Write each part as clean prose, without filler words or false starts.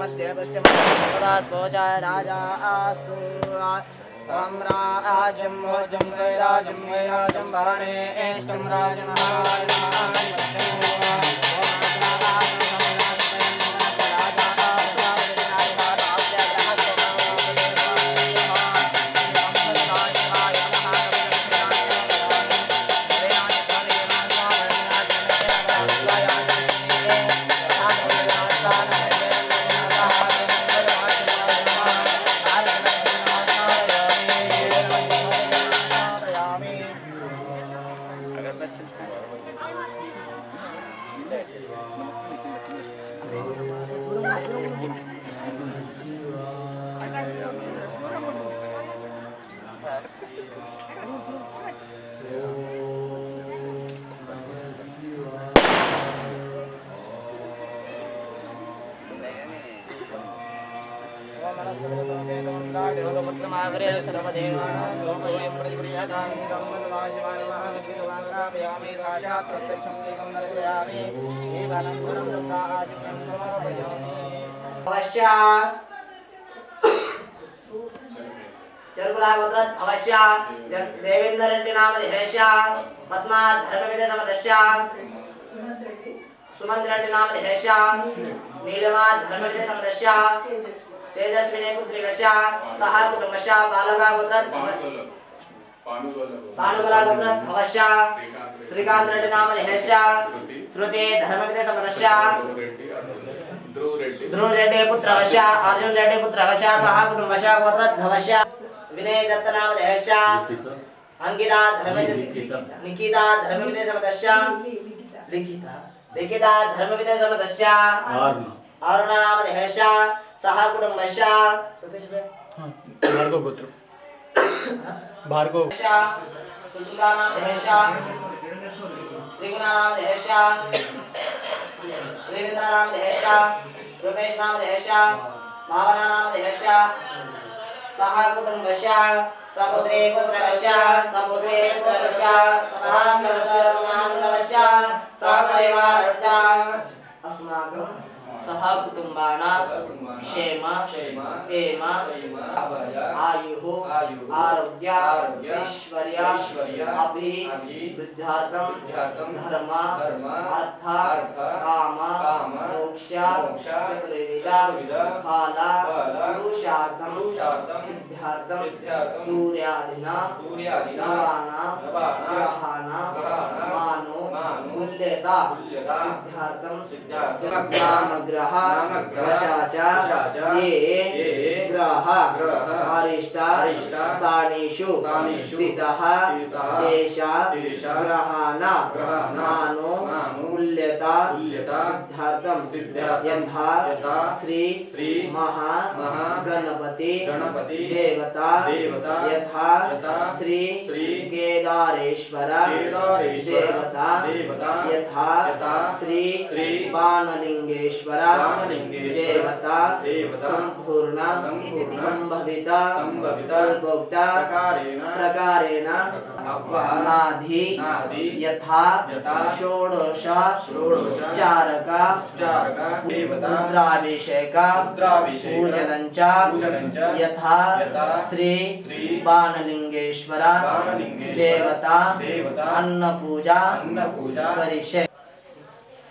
मध्ये पश्चिमोदास्पोचाय राजा आस्तु सम्राजं भोजं वैराजं वैराजं भारे एष्टं अवश्य देवेंद्र रेड्डी नाम देश पद्मा धर्मविदे समदस्य सुमंत रेड्डी नाम देश नीलमा धर्मविदे समदस्य तेजस्विनी पुत्रिकस्य सह कुटुंबस्य बालका पुत्र पानुबला पुत्र भवस्य श्रीकांत रेड्डी नाम देश श्रुति धर्मविदे समदस्य ध्रुव रेड्डी पुत्रवस्य अर्जुन रेड्डी पुत्रवस्य सह कुटुंबस्य गोत्र भवस्य विनय दत्त नाम देश अंकिता धर्मविदे निकिता धर्मविदे समदस्य लिखिता धर्मविदे समदस्य अरुण नाम देश सह कुटुंबस्य भार्गव पुत्र भार्गव सुंदरा नाम देश त्रिगुणा नाम देश रवींद्र नाम देश रमेश नाम देश भावना नाम देश सह कुटुंबस्य सपुत्रे पुत्रस्य समानन्दवस्य सपरिवारस्य अस्माकं सह कुटुंबानां क्षेम क्षेम आयुः आरोग्य ऐश्वर्य अभिवृद्ध्यार्थं धर्म अर्थ काम मोक्ष चतुर्विध फल पुरुषार्थं सिद्ध्यार्थं सूर्यादिना नवानां ग्रहाणां मानो मूल्यता सिद्ध्यार्थं ग्रह वशाच ये ग्रह अरिष्ट स्थानेषु स्थितः तेष ग्रहाण मानो मूल्यता सिद्ध्यार्थं यथा श्री महागणपति देवता यथा श्री केदारेश्वर देवता यथा श्री बाणलिंगेश्वर देवता संपूर्ण संभवित प्रकारेण नाधि यथा षोडश चारक रुद्राभिषेक पूजनञ्च यथा श्री बाणलिंगेश्वर देवता अन्नपूजा करिष्ये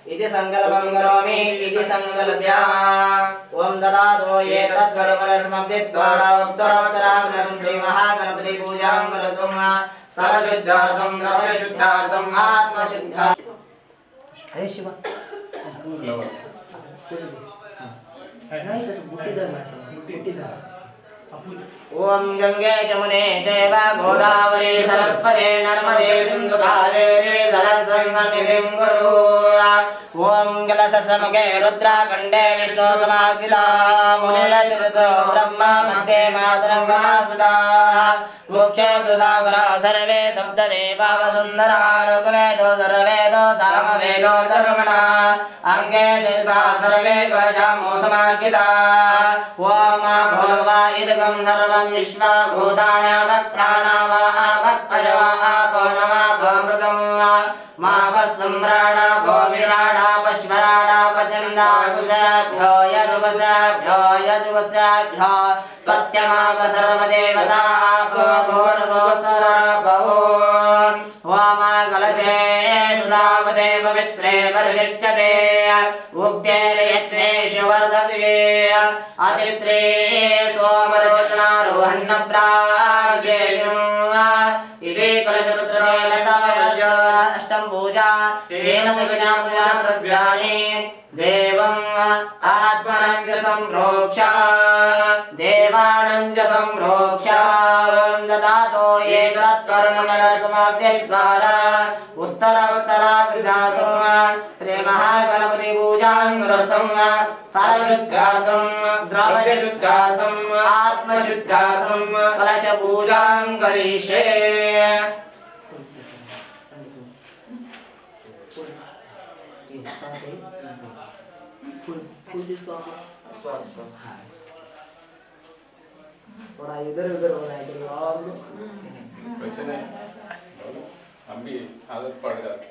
इति संकल्पं करोमि इति संकल्प्य ओम ददातो ये तत्फलफलसमब्धिद्वारा उत्तरोत्तराभ्यं श्री महागणपति पूजां कर्तुं सर्वशुद्धार्थं रवशुद्धार्थं आत्मशुद्धार्थं हे शिव नहीं कसं बुट्टीदार ओम गंगे जमुने चैव गोदावरी सरस्वती नर्मदे सिंधु कावेरी जलसंसन्निधिं कुरु ओम कलशसमुखे रुद्राखण्डे विष्णु समाखिला मुनिरचितो ब्रह्मा मध्ये मातरङ्गमास्पदा मोक्षेतु सागरा सर्वे सप्तदेवा वसुन्धरा ऋग्वेदो सर्वेदो सामवेदो धर्मणा अंगे देवा सर्वे कलशामो समाखिला ओम भोवा इदगं सर्वं विश्वा भूतानावत् प्राणावावत् पशवा भो नवा भो मृगं मा वः सम्राडा भो विराडा पश्वराडा पचन् छन्दाकुशभ्यो यजुगुसभ्यो सत्यमाप सर्वदेवताभो भूर्भुवस्सुराभो वामाकलशे सुधावते पवित्रे वर्षिच्यते उक्तेर्यत्नेषु वर्धते अतित्रे सोमरचनारोहण्णप्राशेयुम् इवे कलशरुद्रदेवताय अष्टम पूजा तेन दक्षिणा द्रव्याणि देवम् आत्मनं च संप्रोक्ष देवानं च संप्रोक्ष ददातो एतत् कर्मणरसमाप्त्यद्वारा उत्तराकृतातुं श्रीमहागणपति पूजां कृतं सरशुद्धातुं द्रवशुद्धातुं आत्मशुद्धातुं कलशपूजां करिष्ये थोड़ा इधर उधर हो रहा है कुछ नहीं हम भी आदत पड़ जाती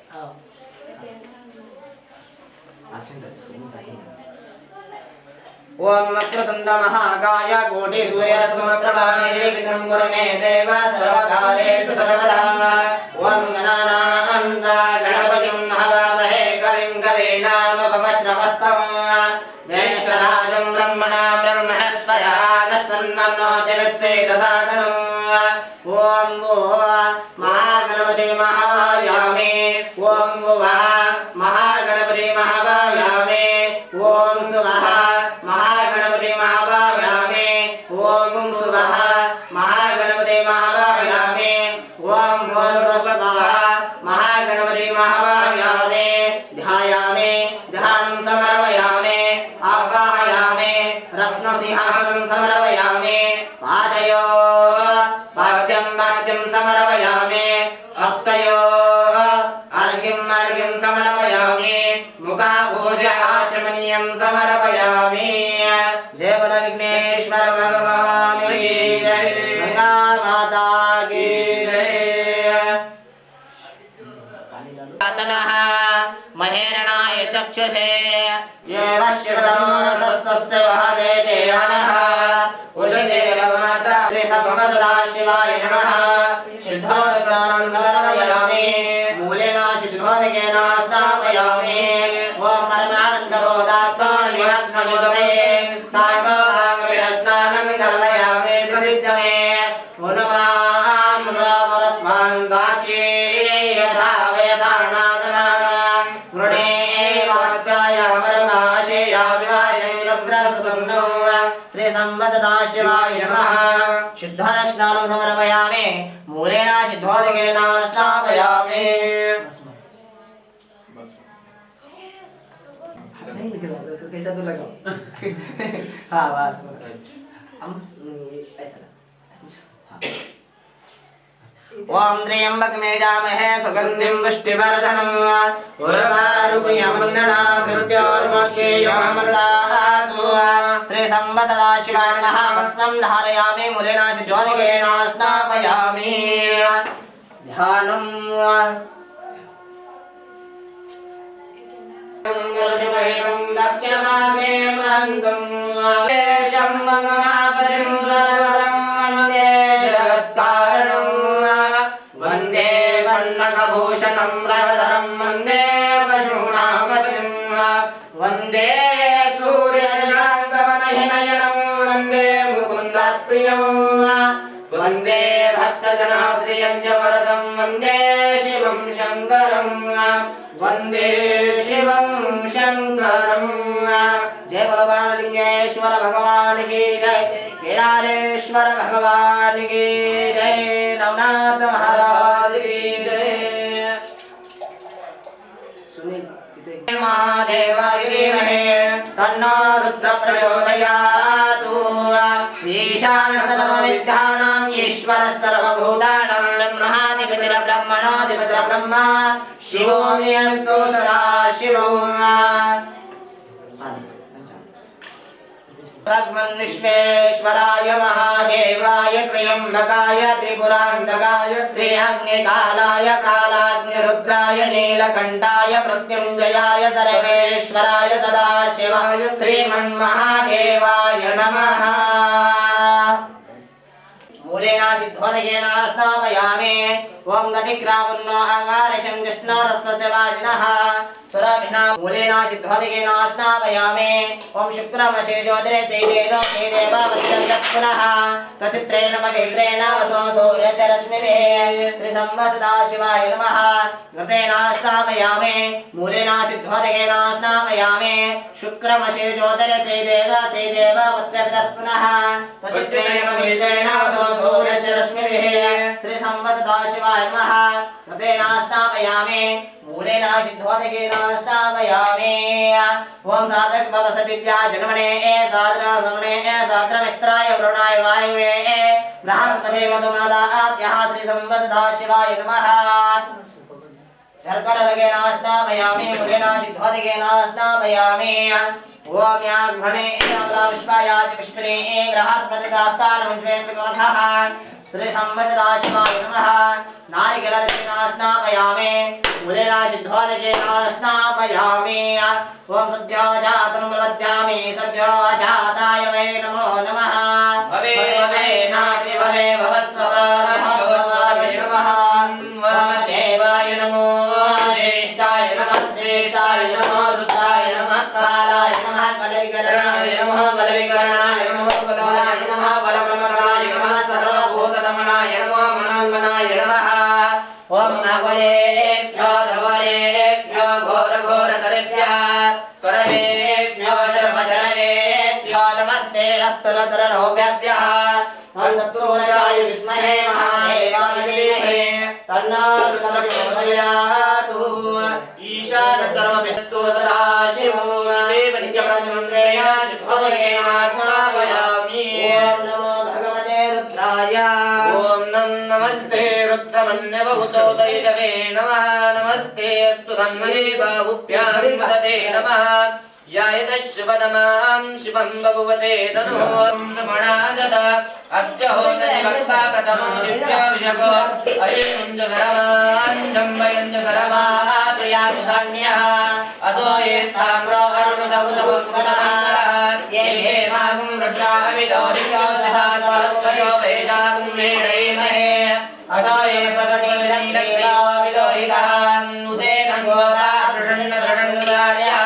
ओम वक्रतुंड महाकाय कोटि सूर्य समप्रभाने निर्विघ्नं कुरु मे देव सर्वकार्येषु सर्वदा ओम गणानान्त गणपतिं हवामहे कविं कवीनामुपमश्रवस्तमं ज्येष्ठराजं ब्रह्मणा ब्रह्मणस्पतिः सन्मनोति विश्वेदसादनम् ओम महागणपति महावायामे ओम महागणपति महावायामे ओम सुवः महागणपति महावायामे ओम सुवः महागणपति महावायामे ओम भूर्भुवस्सुवः महागणपति महावायामे ध्यायामे ध्यानं समर्पयामे आवाहयामे रत्नसिंहासनं समर्पयामे पादयो पाद्यं समर्पयामे हस्तयो अर्घ्यं समर्पयामि मुखाभूज आचमनीयं समर्पयामि जय बोलो विघ्नेश्वर भगवान की जय गंगा माता की जय तनः महेरणाय चक्षुषे ये वश्यतमोरसस्तस्य वहते देवानः उषिदेवमात्रा श्रीसंवत्सदा शिवाय नमः सिद्धोदकानं समर्पयामि मूलेन सिद्धोदकेन स्नापयामि ओम परमानन्दबोधात्मनिरत्नमूर्तये साङ्गोपाङ्गस्नानं कल्पयामि प्रसिद्धमे उन्मामृतमरत्वां दाक्षी यथा वयसानादमानं वृणे वास्यायामरमाशेया विवाशं रुद्रसुसुम्नो श्रीसंवत्सदा शिवाय नमः सिद्धस्नानं समर्पयामि मूलेन सिद्धोदकेन स्नापयामि नहीं निकल रहा तो कैसा तो लगाओ हाँ बस हम ऐसा ओम त्र्यंबकमेजामहे सुगंधिं पुष्टिवर्धनम् उर्वारुकमृन्नणां मृत्योर्मोक्षेयमृतातु श्रीसंवत्सदा शिवाय नमः भस्मं धारयामि मूलेन सिद्धोदकेन स्नापयामि ध्यानम् गुरुशिवैवं दक्षभागे मन्दं देशं ममापतिं सर्वरं वन्दे जगत्कारणं वन्दे वर्णकभूषणं रघुधरं वन्दे पशूनापतिं वन्दे सूर्यशान्तवनहिनयनं वन्दे मुकुन्दप्रियं वन्दे भक्तजनाश्रियञ्जवरदं वन्दे शिवं शङ्करं वन्दे शिवं शङ्करं जय बोलो बाणलिंगेश्वर भगवान की जय केदारेश्वर भगवान की जय नवनाथ महाराज की जय महादेवाय धीमहि तन्नो रुद्र प्रचोदयात् ईशान सर्वविद्यानां ईश्वर सर्वभूतानां ब्रह्माधिपतिर् ब्रह्मणोऽधिपतिर् ब्रह्मा शिवो नियन्तो सदा शिवो भगवन् विश्वेश्वराय महादेवाय त्र्यम्बकाय त्रिपुरान्तकाय त्र्यग्निकालाय कालाग्निरुद्राय नीलकण्ठाय मृत्युञ्जयाय सर्वेश्वराय सदाशिवाय श्रीमन्महादेवाय नमः। मूलेना सिद्धोदकेन स्नापयामि। ओम गतिक्रावन्नो आगारशं विष्णोरस्य वाजिनः सुरभिना मूलेना सिद्धोदकेन स्नापयामि। ओम शुक्रमशे ज्योतिरे चैदेव चैदेव वच्चं पुनः तचित्रेण पवित्रेण वसो सूर्यस्य रश्मिभिः त्रिसंवत्सदा शिवाय नमः। गतेन स्नापयामि। मूलेना सिद्धोदकेन स्नापयामि। शुक्रमशे ज्योतिरे चैदेव चैदेव वच्चं पुनः तचित्रेण पवित्रेण वसो सूर्यस्य रश्मिभिः त्रिसंवत्सदा शिवाय नमः। ततेन स्नापयामि। मूलेन सिद्धोदकेन स्नापयामि। ओम साधक भवस दिव्या जन्मने साद्र समने साद्र मित्राय वरुणाय वायुवे बृहस्पति मधुमादाभ्यः त्रिसंवत्सदा शिवाय नमः। शर्करदकेन स्नापयामि। मूलेन सिद्धोदकेन स्नापयामि। ओम याग्भणे अमला पुष्पायाति पुष्पिने बृहस्पतिदास्तानमंश्वेन्द्रकमथः श्रीसंवत्सदा शिवाय नमः। नारिकेलरसेन स्नापयामि। मूलेन सिद्धोदकेन स्नापयामि। ओम सद्यो जातं प्रपद्यामि। सद्यो जाताय वै नमो नमः। भवे भवे नाति भवे भवत्स्वभावाय नमः। ओम देवाय नमो ज्येष्ठाय नमः श्रेष्ठाय नमो रुद्राय नमः कालाय नमः कलविकरणाय नमः बलविकरणाय नमः बलाय नमः बलप्रमदाय नमः सर्वभूतदमनाय नमः मनोन्मनाय नमः। ओम नगरेभ्यो धवरेभ्यो घोरघोरतरेभ्यः स्वरवेभ्यो शर्वशरवेभ्यो नमस्ते अस्तुरतरणोभ्यः। ओम तत्पुरुषाय विद्महे महादेवाय धीमहि तन्नो प्रचोदयात्। ईशान सर्वविद्वो सदाशिवो देवनित्यप्रचोदनेन सिद्धोदकेन स्नापयामि। ओम नमो भगवते रुद्राय। ओम नमस्ते रुद्रमन्यवहुतोदयवे नमः। नमस्ते अस्तु धन्वने बाहुभ्यां वदते नमः। यायदश्वदमां शिवं बभुवते तनुः समणाजत अद्यहोसति भक्ता प्रथमो दिव्याभिषको अयिषुञ्ज सरवाञ्जम्बयञ्ज सरवात्रिया सुधान्यः अतो ये ताम्रो अरुणदौतमङ्गलः ये हेमागुं रुद्राविदो दिशो सहात्वयो वेदागुं वेणैमहे अतो ये परनीलनीलग्रीवा विलोहितः उदेनं गोदा दृढन्नदृढन्नुदार्यः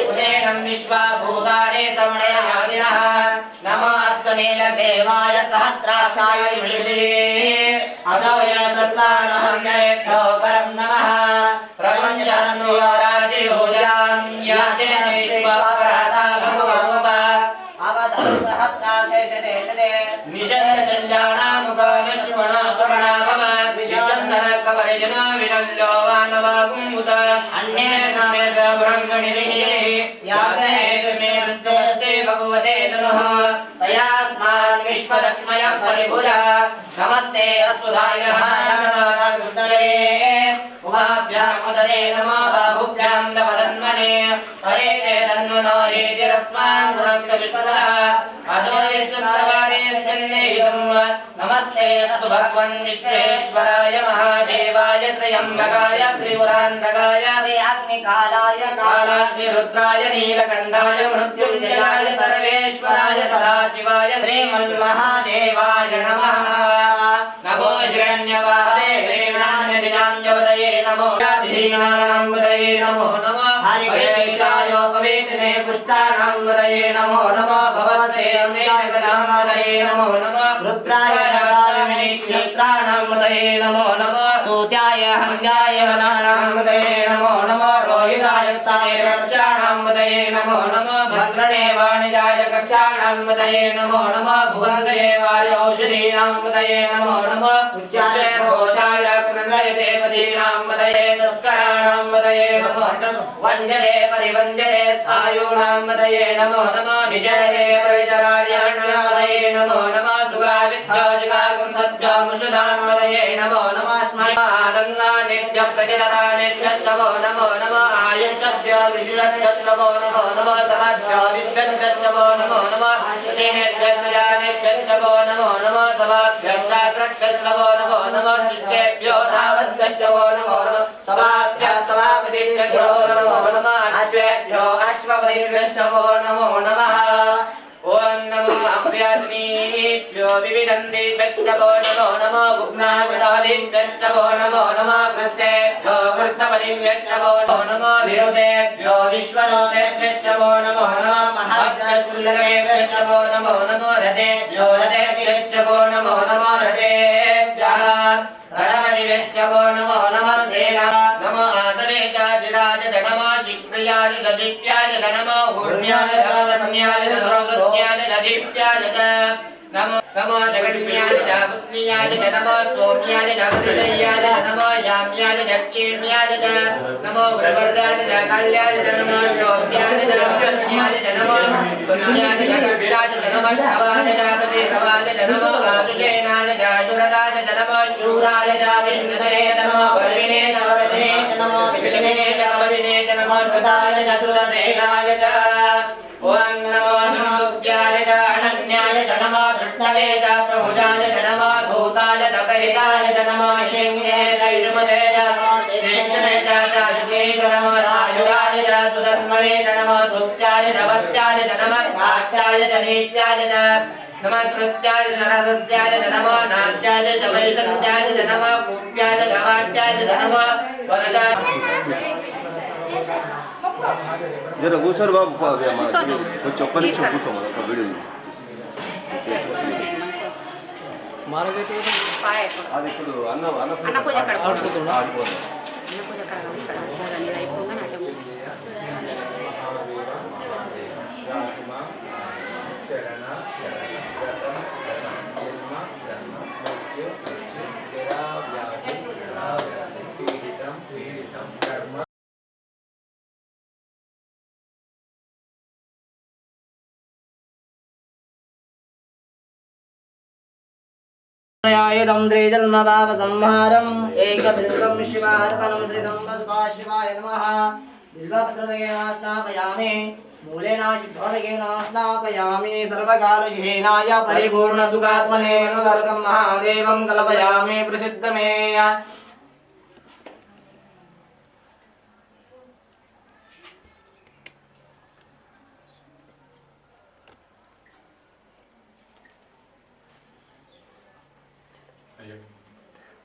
उदेनं विश्वाभूतानि समणयादिनः नमोऽस्तु नीलग्रीवाय सहस्राक्षाय विलिषे असो ये सत्त्वानहङ्गेभ्यो परं नमः प्रपञ्चनसो राज्यभोजां याते विश्वापराता भगवोप अवधसहस्राक्षेषदेशदे निषद्धशल्याणामुखनिश्वणो सुवर्णाभव विचन्दनकवरिजनो विनल्यो वानवागुमुत अन्येनामेतपुरङ्गणिरिः याग्रहेतुष्णेस्ते भगवते तनुः तयास्मान् विश्वलक्ष्मयः परिभुजः नमस्ते अस्तुधाय कृष्णये उमाभ्यां मुदने नमो बाहुभ्यां नवदन्मने हरे ते तन्वनो हेतिरस्मान् गुणक्तविष्पदः अतो यस्तवारेऽस्मिन्नेहितं नमस्ते अस्तु भगवन् विश्वेश्वराय महादेवाय त्र्यम्बकाय त्रिपुरान्तकाय अग्निकालाय कालाग्निरुद्राय नीलकण्ठाय मृत्युञ्जयाय सर्वेश्वराय सदाशिवाय श्रीमन्महादेवाय नमः। नमो हिरण्यवाहवे हिरण्यान्यदिनान्यवदये नमो यादीनां वदये नमो नमः हरिकेशायोपवेदिने पुष्टाणां वदये नमो नमः भवत्सेम्ने जगदां वदये नमो नमः रुद्राय जगामिने क्षेत्राणां वदये नमो नमः सूत्याय हङ्गाय वनानां वदये नमो नमः रोहिताय स्थाय कक्षाणां वदये नमो नमः भद्रणे वाणिजाय कक्षाणां वदये नमो नमः भुवङ्गये वायौषधीनां वदये नमो नमः उच्चारणघोषाय कृन्वयदेवतीनां वदये तस्कराणां वदये नमो वन्द्यते परिवन्द्यते स्थायूणां वदये नमो नमः निजयते परिचरार्याणां वदये नमो नमः सुगाविद्याजुगागं सत्यामुषुधां वदये नमो नमः स्मयानन्दानेभ्यः प्रतिददानेभ्यः नमो नमो नमः आयुष्यभ्यः विशुरभ्यः नमो नमो नमः समाभ्यः विद्वद्भ्यः नमो नमो नमः दक्षिणेभ्यः नमो नमः सभाभ्यः जाग्रत्कस्लवो नमो नमः दुष्टेभ्यो धावद्भ्यश्चवो नमो नमः सभाभ्यः सभापतिभ्यश्चवो नमो नमः अश्वेभ्यो अश्वपतिभ्यश्चवो नमो नमः ओम नमो अभ्यासनीभ्यो विविधन्देभ्यो नमो नमः भुग्नाविदादिभ्यो नमो नमः कृतेभ्यो कृतपदिभ्यो नमो नमः विरुदेभ्यो विश्वरूपेभ्यो नमो नमः महद्यशुल्लेभ्यो नमो नमः रथेभ्यो रथेभ्यो नमो नमः रथेभ्यः रथपतिभ्यो नमो नमः सेना नमो आसवेजाजिराज नमः शिक्रियाज दशिप्याज नमः ऊर्म्याज धर्मसंज्ञाज धर्मसंज्ञाज दीप्याज नमो नमो जगन्याज जापुत्न्याज नमो सोम्याज जापतिदयाज नमो याम्याज दक्षिण्याज नमो वरवराज कल्याज नमो शोभ्याज जापत्न्याज नमो पुण्याज जगक्षाज नमो सवाज जापति सवाज नमो आशुषेनाज जाशुरदाज नमो शूराज जाविष्णुते नमो वर्विणे नवरतिने नमो विष्णुने नवरिने नमो सुदाज सुदसेनाय ओम नमो नन्दुभ्याय अनन्याय नमो कृष्णवे प्रभुजाय नमो भूताय प्रहिताय नमो शिंहे दैषुमते दक्षिणे जाजुते नमो आयुधाय सुधर्मणे नमो सुत्याय नवत्याय नमो काट्याय नीत्याय नमः कृत्याय नरदस्याय नमो नाट्याय वैशन्त्याय नमो कूप्याय नवाट्याय नमो वरदाय जरा కూర్చోరు బాబు కొంచెం ఒక్క నిమిషం కూర్చోము ఒక వీడియో అది ఇప్పుడు అన్న పూజ आयुधं त्रिजन्मभाव संहारम् एकबिल्वं शिवार्पणं श्रीसंवसता शिवाय नमः बिल्वपत्रदयेन स्नापयामि मूलेन शिवोदयेन स्नापयामि सर्वकालशेनाय परिपूर्णसुखात्मने मनोवर्गं महादेवं कल्पयामि प्रसिद्धमे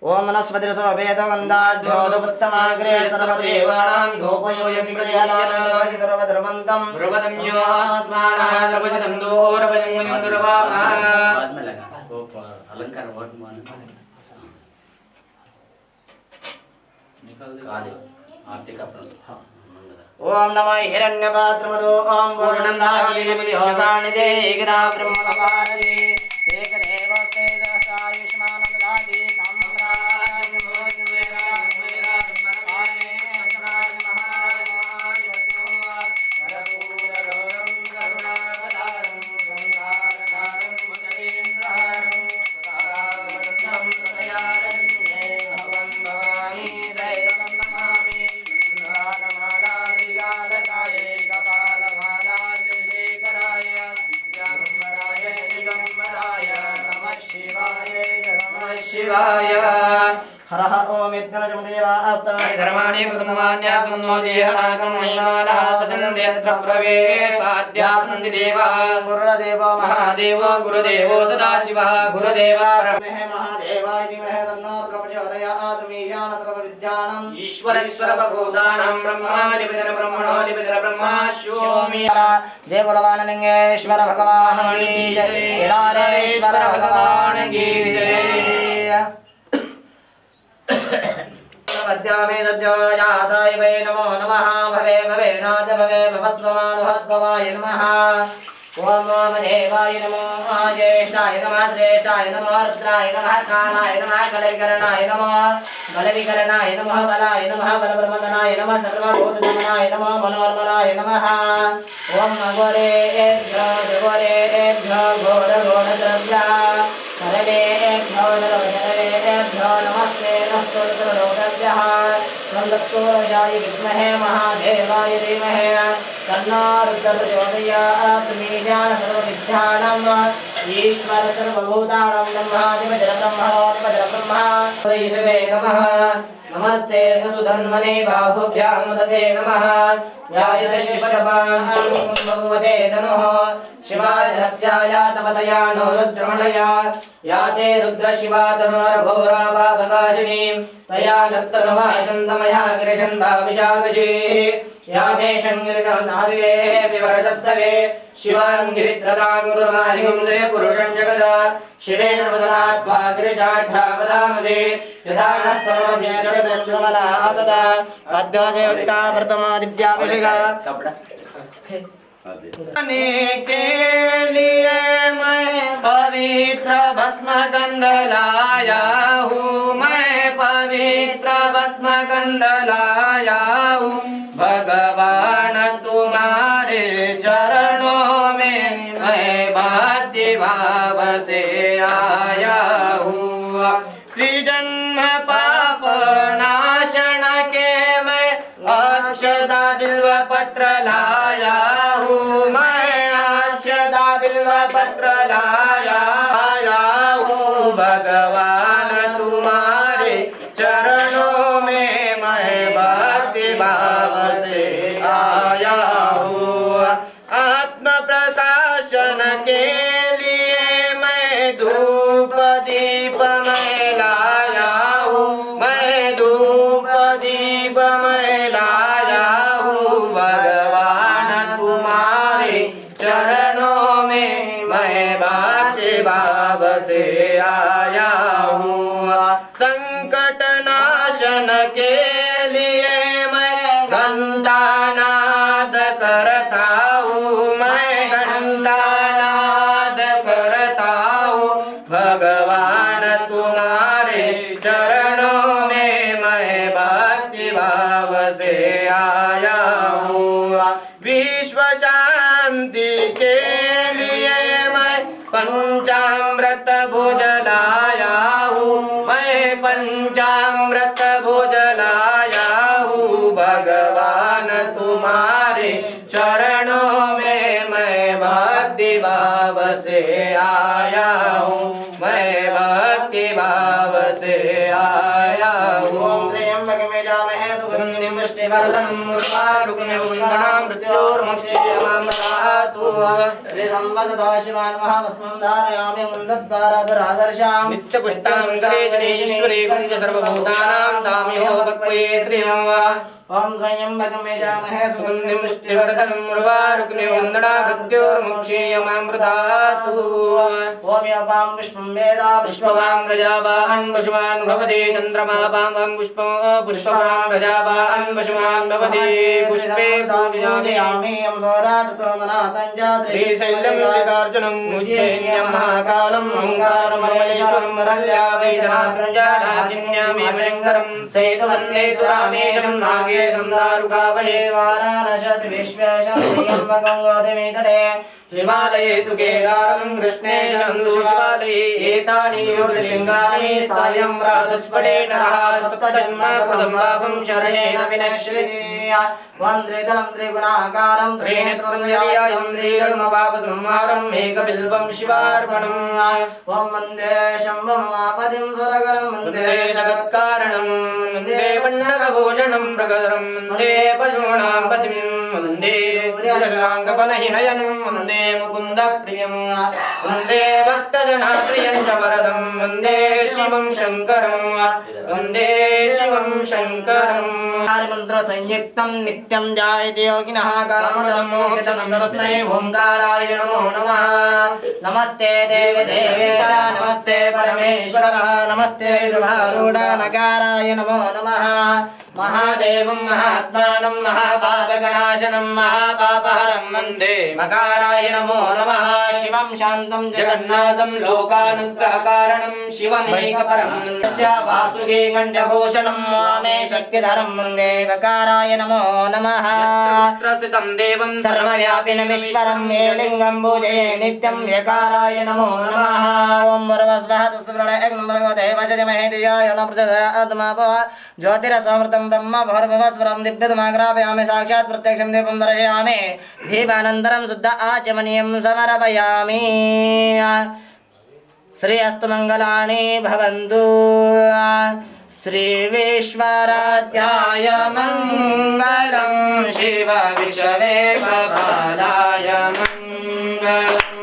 ओम वनस्पतिरसोभेदवन्दाढ्योदुत्तमाग्रे सर्वदेवानां धूपयोऽयमिकर्यलाशिकरवधर्मन्तं द्रवदं यो अस्मानः द्रवजतं दोरवजं दुर्वाहा अलंकार वर्ड मान निकाल दे आरती का ओम नमः हिरण्यपात्रमदो ओम पूर्णन्दागिनिपति होसानिदे एकदा ब्रह्मणवारदे एकदेवस्ते दशायुष्मानददाति हरः ओम इद्गणजमदेवास्तवानि धर्माणि प्रथममान्यासन्नोदेहनाकं महिमानः सचन्देत्र प्रवेशाद्यासन्ति देवाः गुरुदेवो महादेवो गुरुदेवो सदाशिवः गुरुदेवः महादेवाय विमहे तन्नो प्रचोदयात् मीशानत्रविद्यानाम् ईश्वरः सर्वभूतानां ब्रह्माधिपतिः ब्रह्मणोऽधिपतिः ब्रह्मास्योमि जय भगवानलिंगेश्वर भगवान की जय केदारेश्वर भगवान की जय मध्यामे सद्यो जाताय वै नमो नमः भवे भवेनाथ भवे भवस्वमानुहद्भवाय नमः ओम वामदेवाय नमो ज्येष्ठाय नमः श्रेष्ठाय नमः रुद्राय नमः कालाय नमः कलविकरणाय नमः बलविकरणाय नमः बलाय नमः बलप्रमदनाय नमः सर्वभूतदमनाय नमः मनोन्मनाय नमः ओम अघोरेभ्यो त्रिघोरेभ्यो घोरघोरद्रव्या सर्वेभ्यो नरवधर्वेभ्यो नमस्ते नस्तुलोकभ्यः तत्पुरुषाय विद्महे महादेवाय धीमहि तन्नो रुद्रः प्रचोदयात् मीशान सर्वविद्यानां ईश्वर सर्वभूतानां ब्रह्मादिपजरब्रह्मणोऽधिपजरब्रह्मा ईशवे नमः नमस्ते सुधन्वने बाहुभ्यां मुदते नमः यायते शिवशपां भगवते नमः शिवाय रत्याय तपतया नो रुद्रमणया याते रुद्रशिवा तनोर्घोरा पापकाशिनी तया नस्तनवा चन्दमया गिरिशन्दा विशाखशी या मे शङ्गिरिसहसादिवे विवरजस्तवे शिवाङ्गिरित्रदां गुरुमालिगुंसे पुरुषं जगदा शिवेन वदनात्वा गिरिजाढ्या वदामदे यदा नः सर्वज्ञानं श्रमदा सदा अद्यादेवता वर्तमादिव्याभिषेका के लिए मैं पवित्र भस्म गंध लाया हूँ मैं पवित्र भस्म गंध लाया हूँ भगवान तुम्हारे चरणों में मैं भक्ति भाव से आया हूँ त्रिजन्म पाप नाशन के मैं अक्षदा बिल्व पत्र लाया हूँ मैं अक्षदा बिल्व पत्र लाया हूँ भगवान तुम्हारे चरणों में मैं भक्ति भाव से आया हूँ आत्म प्रकाशन के लिए मैं धूप दीप मैं लाया हूँ मैं धूप दीप मैं लाया हूँ भगवान तुम्हारे चरणों में मैं भक्ति भाव से आया हूँ संकट नाशन के लिए मैं घंटानाद करता हूँ मैं घंटानाद करता हूँ भगवान तुम्हारे चरणों में मैं भक्ति भाव से आया हूँ विश्व शांति के लिए मैं पंचामृत भोज लाया हूँ मैं पंचामृत भोज लाया हूँ भगवान तुम्हारे चरणों में मैं भक्ति भाव से आया हूँ मैं भक्ति भाव से आया हूँ त्र्यंबकं यजामहे सुगन्धिं पुष्टिवर्धनम् उर्वारुकमिवन्दनां मृत्योर्मुक्षीयमामृतातु त्रिसंवसतो शिवान् महाभस्मं धारयामि मुन्दद्वाराधरादर्शां नित्यपुष्टां करे जनेश्वरी वन्द्य सर्वभूतानां तामिहो भक्त्यै त्रियं वा ओम त्र्यंबकं यजामहे सुगन्धिं पुष्टिवर्धनम् उर्वारुकमिवन्दना मृत्योर्मुक्षीयमामृतातु ओम यपां पुष्पं वेदा पुष्पवान् प्रजावान् पशुवान् भवति चन्द्रमापां पुष्पं पुष्पवान् प्रजावान् पशुवान् भवति पुष्पे पूजयामि यं सौराट सोमनाथं च श्रीशैलं मल्लिकार्जुनं उज्जयिन्यं महाकालं ओङ्कारमल्लेश्वरं वरल्यावैजनाथं जाडाकिन्यामेवशङ्करं सेतुवन्दे तुरामेशं नागेशं दारुकावये वाराणसति विश्वेशं त्र्यंबकं गौतमीतटे हिमालये तु केदारं कृष्णेशं शिवालये एतानि ज्योतिर्लिङ्गानि सायं प्रातस्फटे नरः सप्तजन्मकृतं पापं शरणेन विनश्यति वन्द्रिदलं त्रिगुणाकारं त्रिनेत्रं त्रिकर्मपापसंहारम् एकबिल्वं शिवार्पणम् ॐ वन्दे शम्भुमापतिं सुरगरं वन्दे जगत्कारणं वन्दे पण्डकभूषणं प्रकरं वन्दे पशूनां पतिं वन्दे सूर्यजलाङ्गपनहिनयनं वन्दे मुकुन्दप्रियं वन्दे भक्तजनाप्रियं च वरदं वन्दे शिवं शङ्करं वन्दे शिवं शङ्करम् मन्त्रसंयुक्तं नित्यं जायते योगिनः कामदं मोक्षदं तस्मै ओंकाराय नमो नमः नमस्ते देवी देवेश नमस्ते परमेश्वरः नमस्ते शुभारूढ नकाराय नमो नमः महादेवं महात्मानं महापापगणाशनं महापापहरं वन्दे मकाराय नमो नमः शिवं शान्तं जगन्नाथं लोकानुग्रहकारणं शिवमेकपरं तस्य वासुकी कण्ठभूषणं वामे शक्तिधरं वन्दे मकाराय नमो नमः प्रसिद्धं देवं सर्वव्यापिनमीश्वरं मे लिङ्गं पूजे नित्यं यकाराय नमो नमः ॐ वरवस्वः तस्वरणं भगवते वचति महेदियाय न प्रचोदयात् मा भव ज्योतिरसमृतं परं ब्रह्म भर्भवस्वरं दिव्यतमाग्रापयामि साक्षात् प्रत्यक्षं दीपं दर्शयामि दीपानन्तरं शुद्ध आचमनीयं समर्पयामि श्री अस्तु मङ्गलानि भवन्तु श्री विश्वराध्याय मङ्गलं शिव विष्णवे कपालाय मङ्गलम्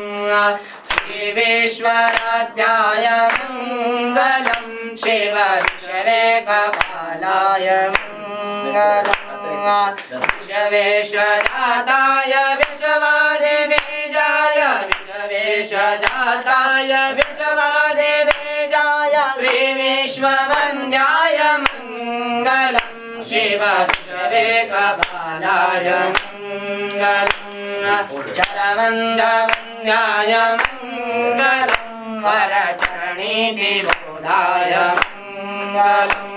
श्री विश्वराध्याय मङ्गलं शिव विष्णवे कपालाय मङ्गलम् विश्वेश्वराय विश्ववादिबीजाय विश्वेश्वराय विश्ववादिबीजाय श्री विश्ववन्द्याय मङ्गलं शिव विष्णवे कपालाय मङ्गलम् चरवन्द्याय मङ्गलं वरचरणीतिबोधाय मङ्गलम्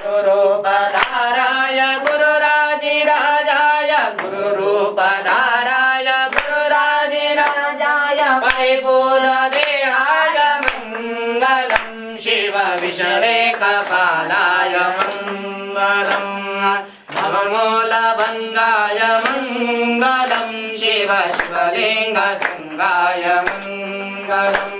गुरुरूपधाराय गुरुराजिराजाय गुरुरूपधाराय गुरुराजिराजाय परिपूर्णदेहाय मङ्गलं शिव विष्णवे कपालाय मङ्गलम् भवमूलभङ्गाय मङ्गलं शिव शिवलिङ्गसङ्गाय मङ्गलम्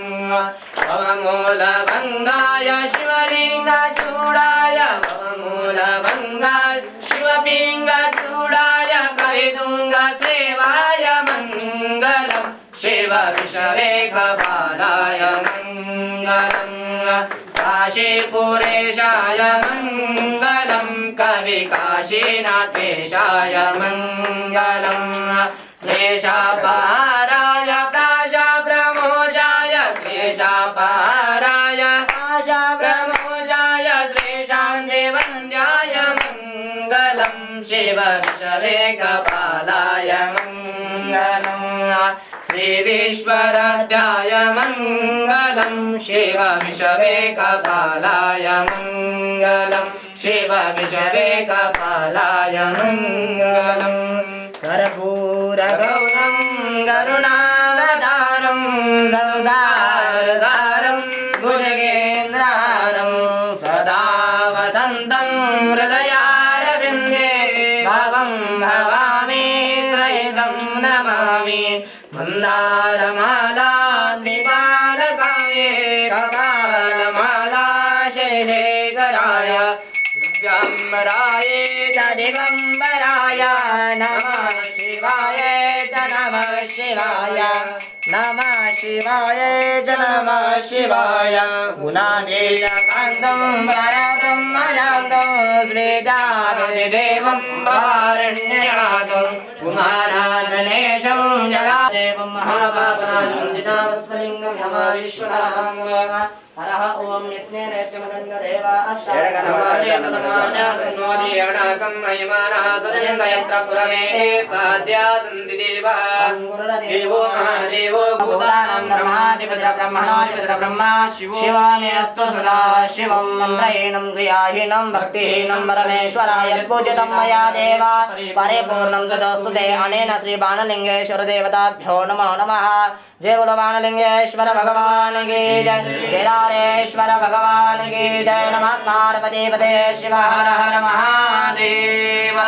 भवमूलभङ्गाय शिवलिङ्गचूडाय भवमूलभङ्गाय शिवपिङ्गचूडाय कवितुङ्गसेवाय मङ्गलं शिव विष्णवे कपालाय मङ्गलम् काशीपुरेशाय मङ्गलं कविकाशीनाथेशाय मङ्गलम् क्लेशापहाराय प्राशाप्रमोजाय क्लेशापहाराय प्राशाप्रमोजाय श्रीशान्तिवन्द्याय मङ्गलं शिव विष्णवे कपालाय मङ्गलम् श्री विश्वराध्याय मङ्गलं शिव विष्णवे कपालाय मङ्गलं शिव विष्णवे कपालाय मङ्गलम् कर्पूरगौरं करुणावतारं संसारसारं भुजगेन्द्रहारं सदा वसन्तं हृदयारविन्दे भवं भवामि त्रयितं नमामि मन्दारमाला द्विबालकाये कपालमाला शेषेकराय दिगम्बराय च दिगम्बराय नमः शिवाय च नमः शिवाय नमः शिवाय च नमः शिवाय गुणाधीशकान्तं परब्रह्मशान्तं श्रीजानदेवं वारण्यनाथं कुमाराधनेशं जलादेवं महापापनाशं जितावस्वलिङ्गं नमः विश्वनाथं हरः ओम यत्नेन यज्ञमदङ्गदेवा अष्टाकरमान्यासन्नोदीयगणाकं महिमानः सजन्तयत्र पुरमे साध्यासन्ति देवः देवो महादेवो भूतानां ब्रह्माधिपतिर्ब्रह्मणोऽधिपतिर्ब्रह्मा शिवानि अस्तु सदा शिवं मन्त्रहीनं क्रियाहीनं भक्तिहीनं परमेश्वराय पूजितं मया देवा परिपूर्णं तदस्तु ते अनेन श्रीबाणलिङ्गेश्वर देवताभ्यो नमो नमः जय बोलो बाणलिंगेश्वर भगवान की जय केदारेश्वर भगवान की जय नमः पार्वती पते शिव हर हर महादेव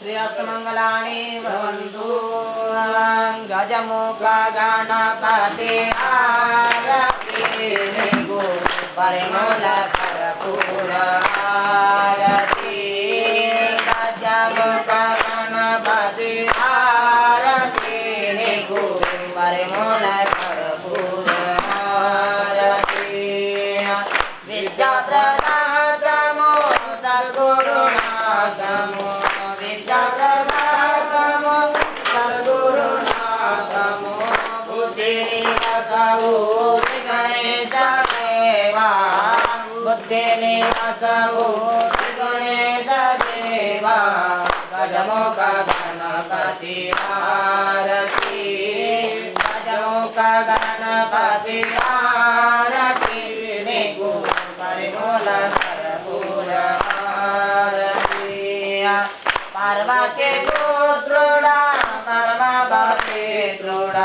श्रीअस्तमङ्गलानि भवन्तु गजमुखा गणपति आरति निगो परिमल कर्पूर आरति गजमुखा गणपति आरति निगो परिमल कर्पूर आरति विद्या प्रदातमो सद्गुरुनाथमो गजमुख गणपति आरती गजमुख गणपति आरती निगो परिमल कर्पूर आरती पार्वती पुत्रुडा परमा पवित्रुडा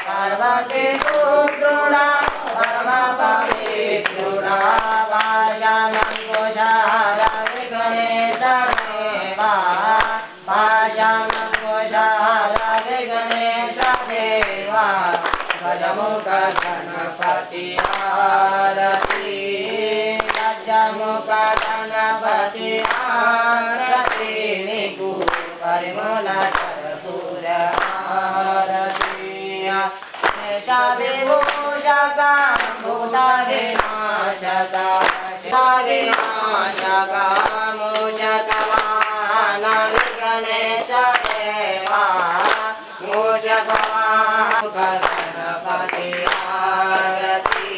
पार्वती पुत्रुडा परमा पवित्रुडा पाशामङ्कुशार विघ्नेश देवा पाशामङ्कुशार विघ्नेश देवा गजमुख गणपति आरती गजमुख गणपति आरती निगु परिमल कर्पूर आरती शेषा विभूषका भूत विनाशका विनाशका मूषकवाहन गणेश देवा मूषकवाहन गणपति आरती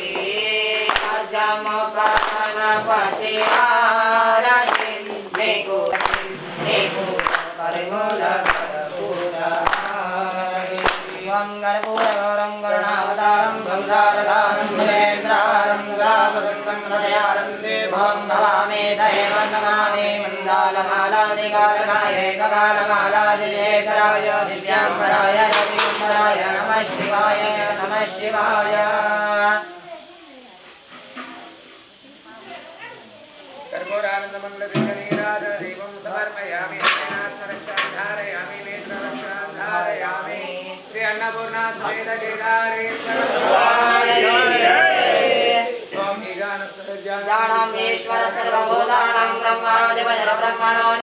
गजमुख गणपति आरती निगु परिमल कर्पूर कर्पूरगौरं करुणावतारं ब्रह्मदारं भजेन्द्रारं गावदत्तं हृदयारं देवं भवामि दयवं नमामि मन्दालमालादिकारकाय कपालमालादिशेखराय दिव्याम्बराय दिगम्बराय नमः शिवाय नमः शिवाय कर्पूरानन्दमङ्गलदीपनीराज दीपं समर्पयामि स्नानात्मरक्षां धारयामि नेत्ररक्षां धारयामि श्री अन्नपूर्णा समेत जानामीश्वर सर्वभूतानां ब्रह्मादिपजर ब्रह्मणो